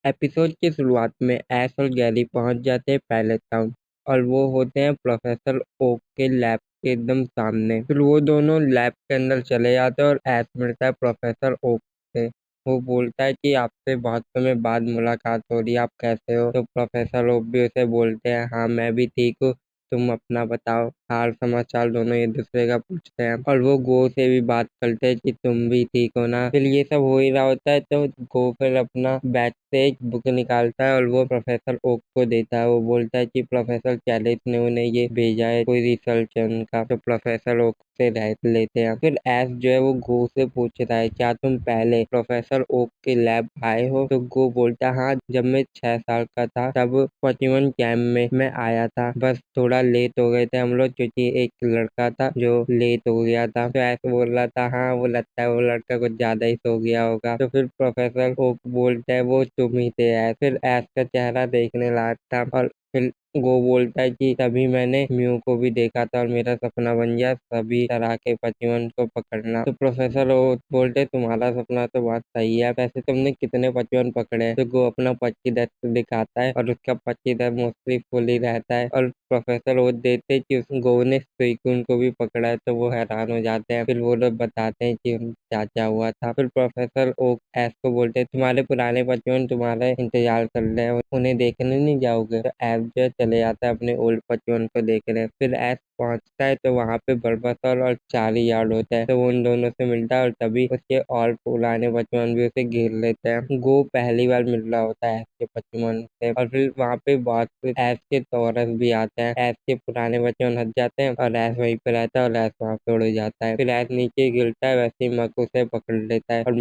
Episode की शुरुआत में ऐश और गैरी पहुंच जाते हैं पैलेस टाउन और वो होते हैं प्रोफेसर ओक के लैब के एकदम सामने। फिर वो दोनों लैब के अंदर चले जाते हैं और ऐश मिलता है प्रोफेसर ओक से। वो बोलता है कि आपसे बहुत समय बाद मुलाकात हो रही है, आप कैसे हो? तो प्रोफेसर ओक भी उसे बोलते हैं, हाँ मैं भी ठीक हूँ, तुम अपना बताओ। हाल समाचार दोनों एक दूसरे का पूछते हैं और वो गो से भी बात करते हैं कि तुम भी ठीक हो ना। फिर ये सब हो ही रहा होता है तो गो फिर अपना बैग से एक बुक निकालता है और वो प्रोफेसर ओक को देता है। वो बोलता है कि प्रोफेसर कैलिस ने उन्हें ये भेजा है, कोई रिसर्च है उनका। तो प्रोफेसर ओक से रह लेते हैं। फिर ऐश जो है वो गो से पूछता है, क्या तुम पहले प्रोफेसर ओक के लैब आए हो? तो गो बोलता है, हाँ जब मैं 6 साल का था तब 41 कैंप में मैं आया था, बस थोड़ा लेट हो गए थे हम लोग क्योंकि एक लड़का था जो लेट हो गया था। तो ऐसे बोल रहा था, हाँ वो लगता है वो लड़का कुछ ज्यादा ही सो गया होगा। तो फिर प्रोफेसर ओक बोलता है, वो तुम ही थे ऐश। फिर ऐश का चेहरा देखने लायक था और फिर वो बोलता है कि तभी मैंने म्यू को भी देखा था और मेरा सपना बन गया सभी तरह के पतिवन को पकड़ना। तो प्रोफेसर वो बोलते, तुम्हारा सपना तो बहुत सही है, वैसे तुमने कितने पतिवन पकड़े? तो वो अपना पच्ची दस्त दिखाता है और उसका पच्ची दस्त मोस्टली फुल ही रहता है। और प्रोफेसर वो देते कि उस गो ने सुइकुन को भी पकड़ा है। तो वो हैरान हो जाते हैं। फिर वो लोग बताते हैं कि क्या क्या हुआ था। फिर प्रोफेसर ओक ऐश को बोलते हैं, तुम्हारे पुराने पतिवन तुम्हारा इंतजार कर रहे हैं, उन्हें देखने नहीं जाओगे? तो ऐश जो है चले जाता है अपने ओल्ड पतिवन को देखने। फिर ऐश पहुंचता है तो वहाँ पे बर्बासर और चार्ली यार्ड होता है। तो वो उन दोनों से मिलता है और तभी उसके और पुराने पतिवन भी उसे घेर लेते हैं। गो पहली बार मिल रहा होता है ऐश के पतिवन से। और फिर वहाँ पे बहुत से ऐश के टॉरस भी आते हैं। ऐश के पुराने पतिवन हट जाते हैं और ऐश वहीं पे रहता है और ऐश वहाँ पे उड़ जाता है। फिर ऐश नीचे गिरता है, वैसे ही मक उसे पकड़ लेता है और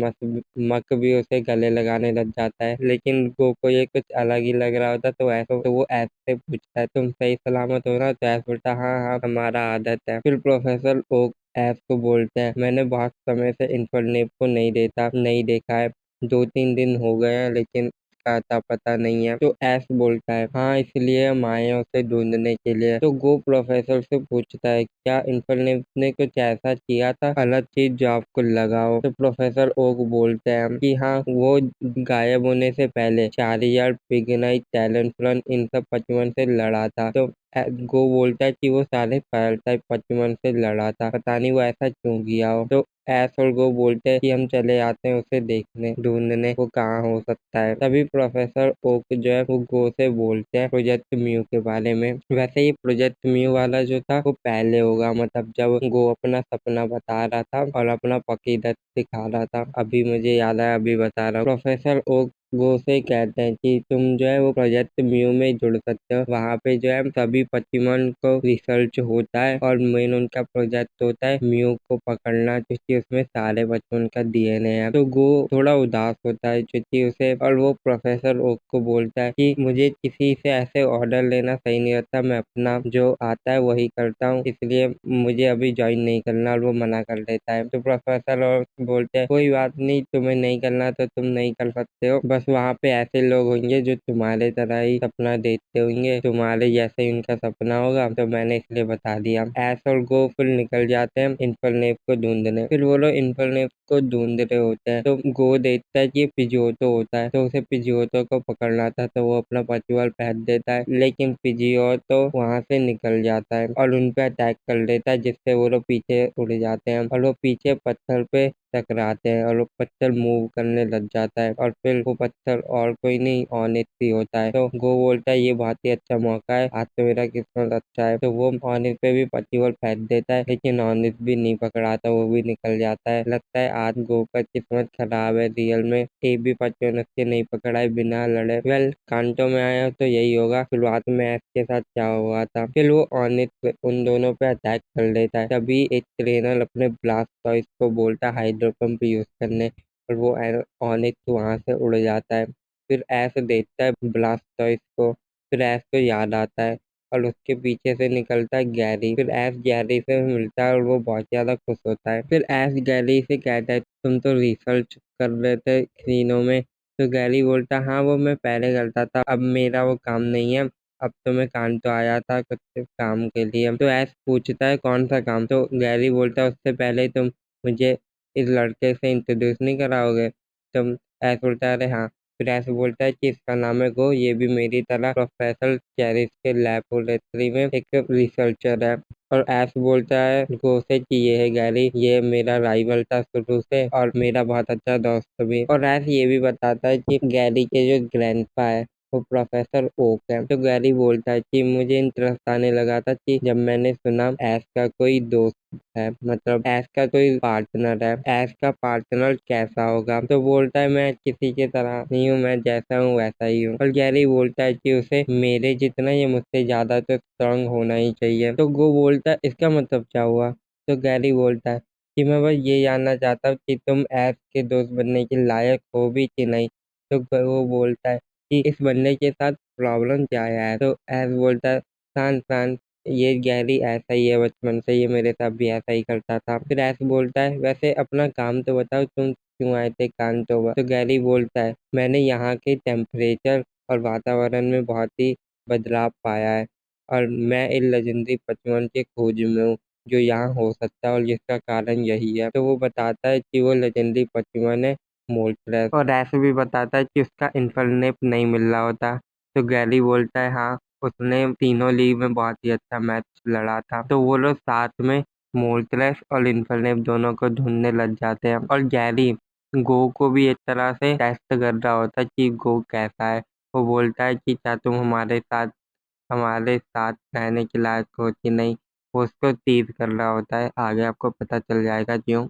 मक भी उसे गले लगाने लग जाता है। लेकिन गो को ये कुछ अलग ही लग रहा होता है। तो वो ऐश से पूछता है, तुम सही सलामत हो ना? तो ऐश बोलता, हाँ हाँ हमारा आदत है। फिर प्रोफेसर ओक ऐश को बोलते हैं, मैंने बहुत समय से इन्फरनेप को नहीं देखा है, 2-3 दिन हो गए हैं लेकिन उसका अता पता नहीं है। तो ऐश बोलता है, हाँ इसलिए हम आए हैं उसे ढूंढने के लिए। तो गो प्रोफेसर से पूछता है, क्या इन्फरनेप ने कुछ ऐसा किया था अलग चीज जो आपको लगा हो? तो प्रोफेसर ओक बोलते हैं कि हाँ, वो गायब होने से पहले चार्लियार्ड, पिगनाइट, टैलेंफ्रन इन सब 55 से लड़ा था। तो गो बोलता है कि वो सारे फायर टाइप 55 से लड़ा था, पता नहीं वो ऐसा क्यों किया हो। तो ऐश और गो बोलते हैं कि हम चले आते हैं उसे देखने, ढूंढने वो कहाँ हो सकता है। तभी प्रोफेसर ओक जो है वो गो से बोलते हैं प्रोजेक्ट म्यू के बारे में। वैसे ये प्रोजेक्ट म्यू वाला जो था वो पहले होगा, मतलब जब गो अपना सपना बता रहा था और अपना पकीदत दिखा रहा था। अभी मुझे याद आया, अभी बता रहा हूँ। प्रोफेसर ओक वो से कहते हैं कि तुम जो है वो प्रोजेक्ट म्यू में जुड़ सकते हो। वहाँ पे जो है सभी पतिमन को रिसर्च होता है और मेन उनका प्रोजेक्ट होता है म्यू को पकड़ना, क्योंकि उसमें सारे बच्चों का डीएनए है। तो वो थोड़ा उदास होता है क्योंकि उसे, और वो प्रोफेसर ओक को बोलता है कि मुझे किसी से ऐसे ऑर्डर लेना सही नहीं रहता, मैं अपना जो आता है वही करता हूँ, इसलिए मुझे अभी ज्वाइन नहीं करना। और वो मना कर देता है। तो प्रोफेसर ओक बोलते हैं, कोई बात नहीं, तुम्हें नहीं करना तो तुम नहीं कर सकते हो, बस वहाँ पे ऐसे लोग होंगे जो तुम्हारे तरह ही सपना देखते होंगे, तुम्हारे जैसे ही उनका सपना होगा, तो मैंने इसलिए बता दिया। ऐश और गो फिर निकल जाते हैं इन्फरनेप को ढूंढने। फिर वो लोग इन्फरनेप को ढूंढ रहे होते हैं तो गो देखता है कि ये पिजियोतो होता है, तो उसे पिजियोतो को पकड़ना था। तो वो अपना पचुअल पहन देता है, लेकिन पिजियोतो वहाँ से निकल जाता है और उन पे अटैक कर देता है, जिससे वो लोग पीछे उड़ जाते हैं और वो पीछे पत्थर पे टकराते हैं और वो पत्थर मूव करने लग जाता है और फिर वो पत्थर और कोई नहीं ऑनिथ ही होता है। तो गो बोलता है, ये बहुत ही अच्छा मौका है, आज तो मेरा किस्मत अच्छा है। तो वो ऑनिथ पे भी पतिवल फेंक देता है, लेकिन ऑनिथ भी नहीं पकड़ाता, वो भी निकल जाता है। लगता है आज गो का किस्मत खराब है, रियल में एक भी पतिवन उसके नहीं पकड़ा बिना लड़े। वेल, कांटो में आया तो यही होगा। शुरुआत में ऐश के साथ क्या हुआ था। फिर वो ऑनिथ उन दोनों पे अटैक कर लेता है। तभी एक ट्रेनर अपने ब्लास्टॉइस को बोलता है हाइड्रो पंप यूज करने और वो ऑनिथ वहां से उड़ जाता है। फिर ऐश देखता है ब्लास्टॉइस को, फिर ऐश को याद आता है और उसके पीछे से निकलता है गैरी। फिर ऐश गैरी से मिलता है और वो बहुत ज्यादा खुश होता है। फिर ऐश गैरी से कहता है, तुम तो रिसर्च कर रहे थे क्रीनों में? तो गैरी बोलता, हाँ वो मैं पहले करता था, अब मेरा वो काम नहीं है, अब तो मैं कांटो आया था कुछ काम के लिए। तो ऐश पूछता है, कौन सा काम? तो गैरी बोलता है, उससे पहले तुम मुझे इस लड़के से इंट्रोड्यूस नहीं कराओगे? तुम? ऐश बोलता है, अरे हाँ। फिर ऐसे बोलता है कि इसका नाम है गो, ये भी मेरी तरह प्रोफेसर चेरिस के लेबोरेटरी में एक रिसर्चर है। और ऐश बोलता है गो से कि ये है गैरी, ये मेरा राइवल था शुरू से और मेरा बहुत अच्छा दोस्त भी। और ऐश ये भी बताता है कि गैरी के जो ग्रैंडपा है वो प्रोफेसर ओक है। तो गैरी बोलता है कि मुझे इंटरेस्ट आने लगा था कि जब मैंने सुना ऐश का कोई दोस्त है, मतलब ऐश का कोई पार्टनर है, ऐश का पार्टनर कैसा होगा। तो बोलता है मैं किसी की तरह नहीं हूँ, मैं जैसा हूँ वैसा ही हूँ। और गैरी बोलता है कि उसे मेरे जितना या मुझसे ज्यादा तो स्ट्रांग होना ही चाहिए। तो गो बोलता है इसका मतलब क्या हुआ। तो गैरी बोलता है कि मैं बस ये जानना चाहता हूँ कि तुम ऐश के दोस्त बनने के लायक हो भी कि नहीं। तो वो बोलता है कि इस बंदे के साथ प्रॉब्लम क्या है। तो ऐश बोलता है शांत शांत, ये गैरी ऐसा ही है बचपन से, ये मेरे साथ भी ऐसा ही करता था। फिर ऐश बोलता है वैसे अपना काम तो बताओ, तुम क्यों आए थे कांटोवर। तो गैरी बोलता है मैंने यहाँ के टेम्परेचर और वातावरण में बहुत ही बदलाव पाया है और मैं एक लेजेंडरी पचमन के खोज में हूँ जो यहाँ हो सकता है और जिसका कारण यही है। तो वो बताता है कि वो लेजेंडरी पचमन है मोल्ट्रेस, और ऐसे भी बताता है कि उसका इन्फरनेप नहीं मिल रहा होता। तो गैरी बोलता है हाँ, उसने तीनों लीग में बहुत ही अच्छा मैच लड़ा था। तो वो लोग साथ में मोल्ट्रेस और इन्फरनेप दोनों को ढूंढने लग जाते हैं। और गैरी गो को भी एक तरह से टेस्ट कर रहा होता है कि गो कैसा है। वो बोलता है कि क्या तुम हमारे साथ रहने के लायक हो कि नहीं। वो उसको तीर कर रहा होता है, आगे आपको पता चल जाएगा क्यों।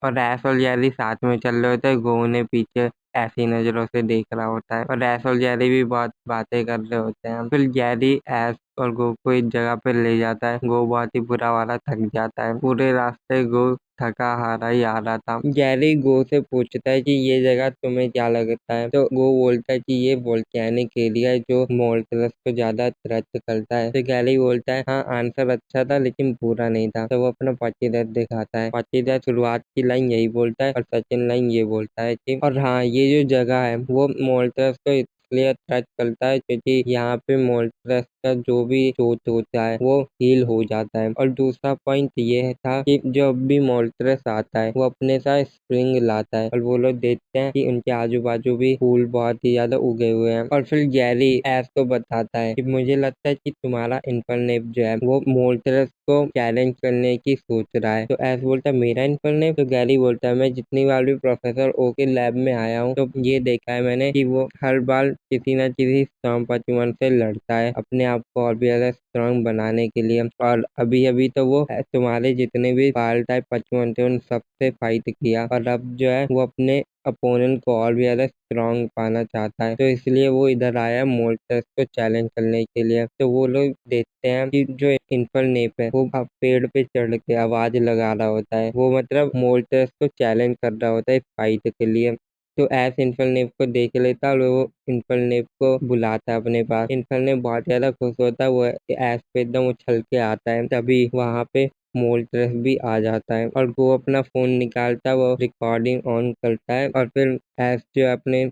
और ऐश और जेरी साथ में चल रहे होते हैं, गो उन्हें पीछे ऐसी नजरों से देख रहा होता है और ऐश और जेरी भी बहुत बातें कर रहे होते हैं। फिर जेरी ऐश और गो को एक जगह पे ले जाता है। गो बहुत ही बुरा वाला थक जाता है, पूरे रास्ते गो थका हारा ही आ रहा था। जेरी गो से पूछता है कि ये जगह तुम्हें क्या लगता है। तो गो बोलता है कि ये वोल्केनिक एरिया है जो मोल्टरस को ज्यादा थ्रेट करता है। तो गैरी बोलता है हाँ, आंसर अच्छा था लेकिन पूरा नहीं था। तो वो अपना पॉचीदार दिखाता है। पॉचीदार शुरुआत की लाइन यही बोलता है और सेकंड लाइन ये बोलता है कि और हाँ, ये जो जगह है वो मोल्टरस को इसलिए अट्रैक्ट करता है क्योंकि यहाँ पे मोल्टरस का जो भी चोट होता है वो हील हो जाता है। और दूसरा पॉइंट ये था कि जब भी मोल्टरस आता है वो अपने साथ स्प्रिंग लाता है और वो लोग देखते हैं कि उनके आजू बाजू भी फूल बहुत ही ज्यादा उगे हुए हैं। और फिर गैरी ऐश को बताता है कि मुझे लगता है कि तुम्हारा इन्फरनेप जो है वो मोल्टरस को चैलेंज करने की सोच रहा है। तो ऐश बोलता है मेरा इन्फरनेप। तो गैरी बोलता है मैं जितनी बार भी प्रोफेसर ओ के लैब में आया हूँ तो ये देखा है मैंने कि वो हर बार किसी न किसी स्ट्रॉन्ग पचमन से लड़ता है अपने आप को और भी ज्यादा स्ट्रॉन्ग बनाने के लिए। और अभी अभी तो वो तुम्हारे जितने भी पाल टाइप पचमन थे उन सबसे फाइट किया और अब जो है वो अपने अपोनेंट को और भी ज्यादा स्ट्रॉन्ग पाना चाहता है। तो इसलिए वो इधर आया मोल्टस को चैलेंज करने के लिए। तो वो लोग देखते हैं कि जो इन्फरनेप है वो अब पेड़ पे चढ़ के आवाज लगा रहा होता है, वो मतलब मोल्टस को चैलेंज कर रहा होता है फाइट के लिए। तो ऐश इन्फरनेप को देख लेता है और वो इन्फरनेप को बुलाता है अपने पास। इन्फरनेप बहुत ज्यादा खुश होता है, वो ऐश पे एकदम उछल के आता है। तभी वहां पे मोल्टरस भी आ जाता है और वो अपना फोन निकालता है, वो रिकॉर्डिंग ऑन करता है और फिर ऐश जो अपने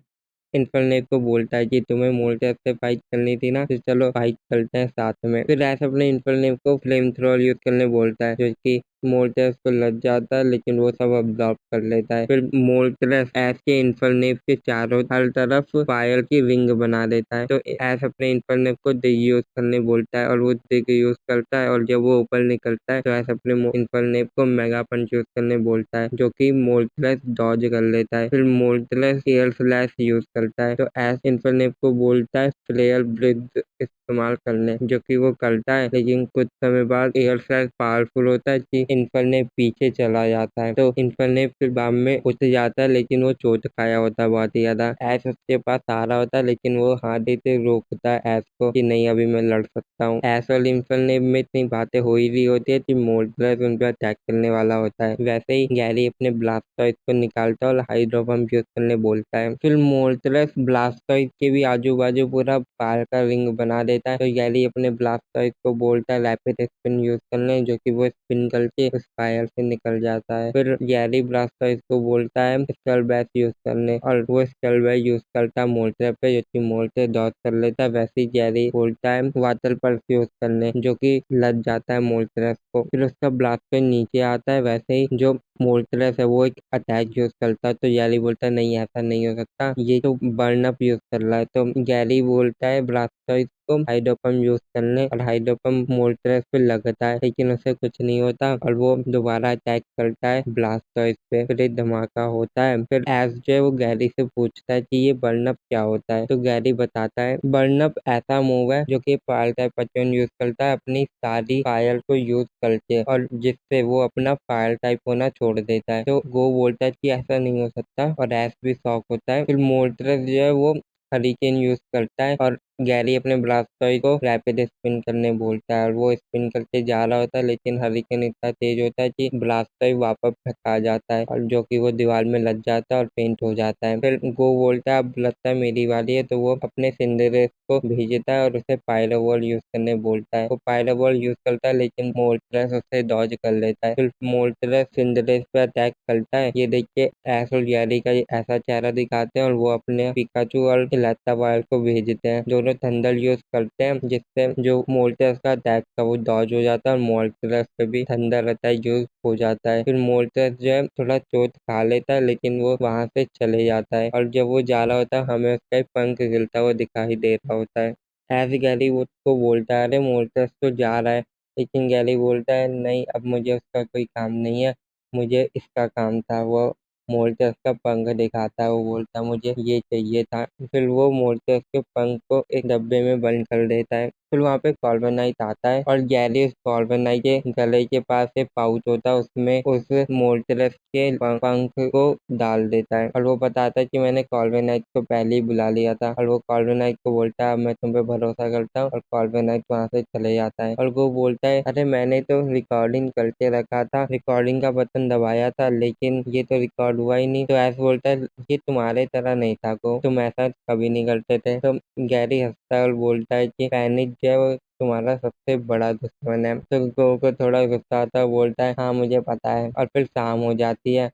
इन्फरनेप को बोलता है कि तुम्हें मोल्टस से फाइट करनी थी ना, तो चलो फाइट करते हैं साथ में। फिर ऐश अपने इन्फरनेप को फ्लेम थ्रोअर यूज करने बोलता है जो कि मोल्टस को लग जाता है लेकिन वो सब अब्जॉर्ब कर लेता है। फिर मोल्टस ऐश के इन्फरनेप के चारों हर तरफ फायर की रिंग बना देता है। तो ऐश अपने इन्फरनेप को दिग यूज करने बोलता है और वो दिग यूज करता है और जब वो ऊपर निकलता है तो ऐश अपने इन्फरनेप को मेगा पंच यूज करने बोलता है जो कि मोल्टस डॉज कर लेता है। फिर मोल्टस एयर स्लैश यूज करता है। तो ऐश इन्फरनेप को बोलता है फ्लेयर ब्रिज इस्तेमाल करने, जो कि वो करता है लेकिन कुछ समय बाद एयर स्लैश पावरफुल होता है कि इन्फरनेप पीछे चला जाता है। तो इन्फरनेप फिर बाद में उठ जाता है लेकिन वो चोट खाया होता है बहुत ही ज्यादा। ऐश उसके पास आ रहा होता है लेकिन वो हाथी से रोकता है ऐश को कि नहीं, अभी मैं लड़ सकता हूँ। ऐश और इन्फरनेप में इतनी बातें हो ही रही होती है कि मोल्टस उन पर अटैक करने वाला होता है। वैसे ही गैरी अपने ब्लास्टॉइड को निकालता है और हाइड्रो पंप यूज करने बोलता है। फिर मोल्टस ब्लास्टॉइड के भी आजू बाजू पूरा फायर का रिंग बना देता है। तो गैरी अपने ब्लास्टॉइड को बोलता है रैपिड स्पिन यूज करने, जो कि वो स्पिन करके उस फायर से निकल जाता है। फिर गैरी ब्लास्टॉइड को बोलता है स्कल बैश यूज करने और वो स्कल बैश यूज करता है मोल्टस पे, जो कि मोल्टस डॉज कर लेता है। वैसे ही गैरी बोलता है वाटर पल्स यूज करने, जो कि लग जाता है मोल्टस को। फिर उसका ब्लास्टॉइड नीचे आता है, वैसे ही जो मोल्ट्रेस है वो एक अटैक यूज करता है। तो गैरी बोलता है नहीं ऐसा नहीं हो सकता, ये तो बर्न अप यूज कर रहा है। तो गैरी बोलता है ब्लास्टोइस को हाइड्रोपम यूज करने, और हाइड्रोपम मोल्ट्रेस पे लगता है लेकिन उसे कुछ नहीं होता और वो दोबारा अटैक करता है ब्लास्टोइस पे। फिर एक धमाका होता है। फिर एस जो है वो गैरी से पूछता है कि ये बर्न अप क्या होता है। तो गैरी बताता है बर्न अप ऐसा मूव है जो कि फायर टाइप बच्चन यूज करता है अपनी सारी फायर को यूज करके, और जिससे वो अपना फायर टाइप होना छोड़ देता है। तो वो बोलता है कि ऐसा नहीं हो सकता और एस भी शॉक होता है। फिर मोल्ट्रेस जो है वो हरिकेन यूज करता है और गैरी अपने ब्लास्टॉय को रैपिड स्पिन करने बोलता है, और वो स्पिन करके जा रहा होता है लेकिन हरिकेन इतना तेज होता है कि ब्लास्टॉय वापस फेंका जाता है, और जो कि वो दीवार में लग जाता है और पेंट हो जाता है। फिर गो बोलता है अब लगता है मेरी बारी है, तो वो अपने सिंडरेस को भेजता है और उसे पायरोबॉल यूज करने बोलता है। वो पायरोबॉल यूज करता है लेकिन मोल्ट्रेस उसे डॉज कर लेता है। फिर मोल्ट्रेस सिंडरेस पे अटैक करता है। ये देख के ऐश और गैरी का ऐसा चेहरा दिखाते हैं और वो अपने पिकाचू और इलातावायर को भेजते हैं। दोनों थंडर यूज करते हैं जिससे जो मोल्ट्रेस का अटैक था वो डॉज हो जाता है और मोल्ट्रेस पे भी थंडर अटैक यूज हो जाता है। फिर मोल्ट्रेस जो है थोड़ा चोट खा लेता है लेकिन वो वहां से चले जाता है, और जब वो जा रहा होता है हमें उसका एक पंख गिरता हुआ दिखाई दे रहा होता है। ऐसे गैरी वो को बोलता है अरे मोल्ट्रेस तो जा रहा है, लेकिन गैरी बोलता है नहीं अब मुझे उसका कोई काम नहीं है, मुझे इसका काम था। वो मोल्टेस का पंख दिखाता है, वो बोलता है मुझे ये चाहिए था। फिर वो मोल्टेस के पंख को एक डब्बे में बंद कर देता है। फिर वहाँ पे कॉर्बेनाइट आता है और गैरी उस कॉर्बेनाइट के गले के पास एक पाउच होता है, उसमें उस मोल्टेस के पंख को डाल देता है और वो बताता है कि मैंने कॉर्बेनाइट को पहले ही बुला लिया था। और वो कॉर्बेनाइट को बोलता है अब मैं तुम पे भरोसा करता हूँ, और कॉर्बेनाइट वहाँ से चले जाता है। और वो बोलता है अरे मैंने तो रिकॉर्डिंग करके रखा था, रिकॉर्डिंग का बटन दबाया था लेकिन ये तो रिकॉर्ड हुआ ही नहीं। तो ऐसे बोलता है ये तुम्हारे तरह नहीं था को, तुम ऐसा कभी नहीं करते थे। तो गैरी हंसता है और बोलता है कि पैनिक जो है वो तुम्हारा सबसे बड़ा दुश्मन है। तो गो को थोड़ा गुस्सा आता है, बोलता है हाँ मुझे पता है। और फिर शाम हो जाती है।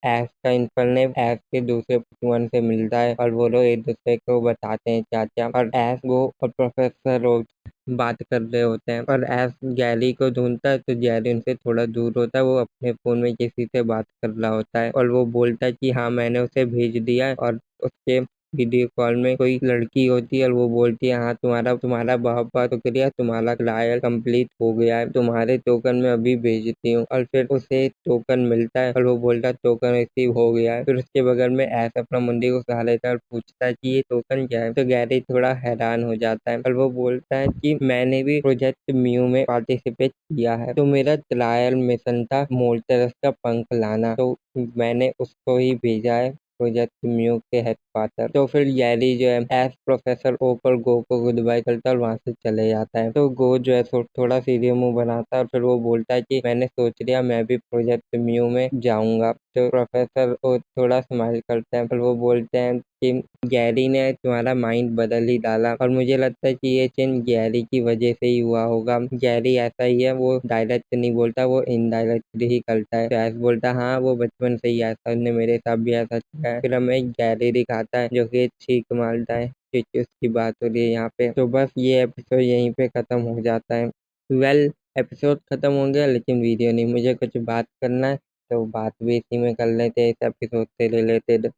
ऐश का इनफरनेम ऐश के दूसरे पुतवन से मिलता है और वो लोग एक दूसरे को बताते हैं क्या क्या, और ऐश वो और प्रोफेसर बात कर रहे होते हैं और ऐश गैरी को ढूंढता है। तो गैरी उनसे थोड़ा दूर होता है, वो अपने फोन में किसी से बात कर रहा होता है और वो बोलता है कि हाँ मैंने उसे भेज दिया है। और उसके वीडियो कॉल में कोई लड़की होती है और वो बोलती है हाँ तुम्हारा तुम्हारा बहुत बहुत शुक्रिया, तुम्हारा ट्रायल कंप्लीट हो गया है, तुम्हारे टोकन में अभी भेजती हूँ। और फिर उसे टोकन मिलता है और वो बोलता है टोकन रिसीव हो गया है। फिर उसके बगल में ऐस अपना मुंडी को खा लेता है और पूछता है कि ये टोकन क्या है। तो गैरी थोड़ा हैरान हो जाता है और वो बोलता है कि मैंने भी प्रोजेक्ट म्यू में पार्टिसिपेट किया है, तो मेरा ट्रायल मिशन था मोल्टेरस का पंख लाना, तो मैंने उसको ही भेजा है प्रोजेक्ट म्यू के हेडक्वार्टर। तो फिर गैरी जो है एस प्रोफेसर ओ पर गो को गुड बाय करता है और वहां से चले जाता है। तो गो जो है थोड़ा सीरियस मुंह बनाता है और फिर वो बोलता है कि मैंने सोच लिया मैं भी प्रोजेक्ट म्यू में जाऊंगा। तो प्रोफेसर को थोड़ा स्माइल करते हैं, फिर वो बोलते हैं कि गैरी ने तुम्हारा माइंड बदल ही डाला और मुझे लगता है कि ये चेंज गैरी की वजह से ही हुआ होगा। गैरी ऐसा ही है, वो डायरेक्ट नहीं बोलता, वो इनडायरेक्ट ही करता है। तो ऐसा बोलता है हाँ वो बचपन से ही ऐसा, उसने मेरे साथ भी ऐसा किया है। फिर हमें गैरी दिखाता है जो कि छींक मारता है क्योंकि उसकी बात हो रही है यहाँ पे। तो बस ये एपिसोड यहीं पे खत्म हो जाता है। वेल एपिसोड खत्म हो गया लेकिन वीडियो नहीं, मुझे कुछ बात करना है तो बात भी इसी में कर लेते हैं, इस एपिसोड से रिलेटेड।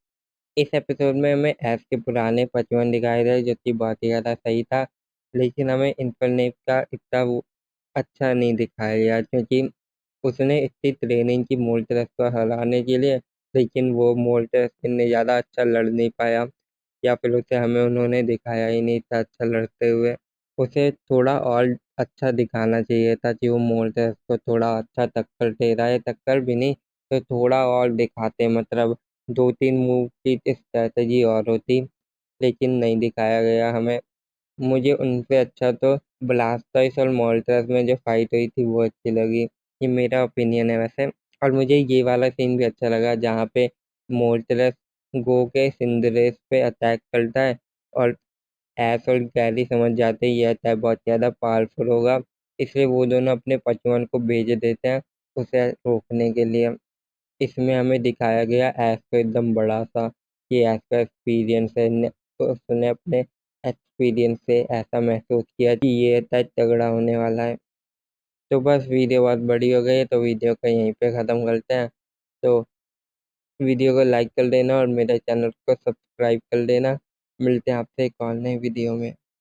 इस एपिसोड में हमें ऐश के पुराने बचपन दिखाए गए जो कि बहुत ही ज़्यादा सही था, लेकिन हमें इन्फरनेट का इतना वो अच्छा नहीं दिखाया गया क्योंकि उसने इतनी ट्रेनिंग की मोल्टेरस को हराने के लिए, लेकिन वो मोल्टेरस इतने ज़्यादा अच्छा लड़ नहीं पाया, या फिर उसे हमें उन्होंने दिखाया ही नहीं था अच्छा लड़ते हुए। उसे थोड़ा और अच्छा दिखाना चाहिए था कि वो मोल्टेरस को थोड़ा अच्छा टक्कर दे रहा है, टक्कर भी नहीं तो थोड़ा और दिखाते, मतलब 2-3 मूव की स्ट्रैटेजी और होती, लेकिन नहीं दिखाया गया हमें। मुझे उनसे अच्छा तो ब्लास्टोइस और मोल्टस में जो फाइट हुई थी वो अच्छी लगी, ये मेरा ओपिनियन है वैसे। और मुझे ये वाला सीन भी अच्छा लगा जहाँ पे मोल्टस गो के सिंदरेस पे अटैक करता है और ऐश और गैरी समझ जाते हैं ये अटैक बहुत ज़्यादा पावरफुल होगा, इसलिए वो दोनों अपने पचवन को भेज देते हैं उसे रोकने के लिए। इसमें हमें दिखाया गया ऐश को एकदम बड़ा सा कि ऐश का एक्सपीरियंस है, तो उसने अपने एक्सपीरियंस से ऐसा महसूस किया कि ये अटैक तगड़ा होने वाला है। तो बस वीडियो बहुत बड़ी हो गई है तो वीडियो को यहीं पे ख़त्म करते हैं। तो वीडियो को लाइक कर देना और मेरे चैनल को सब्सक्राइब कर देना। मिलते हैं आपसे एक और नए वीडियो में।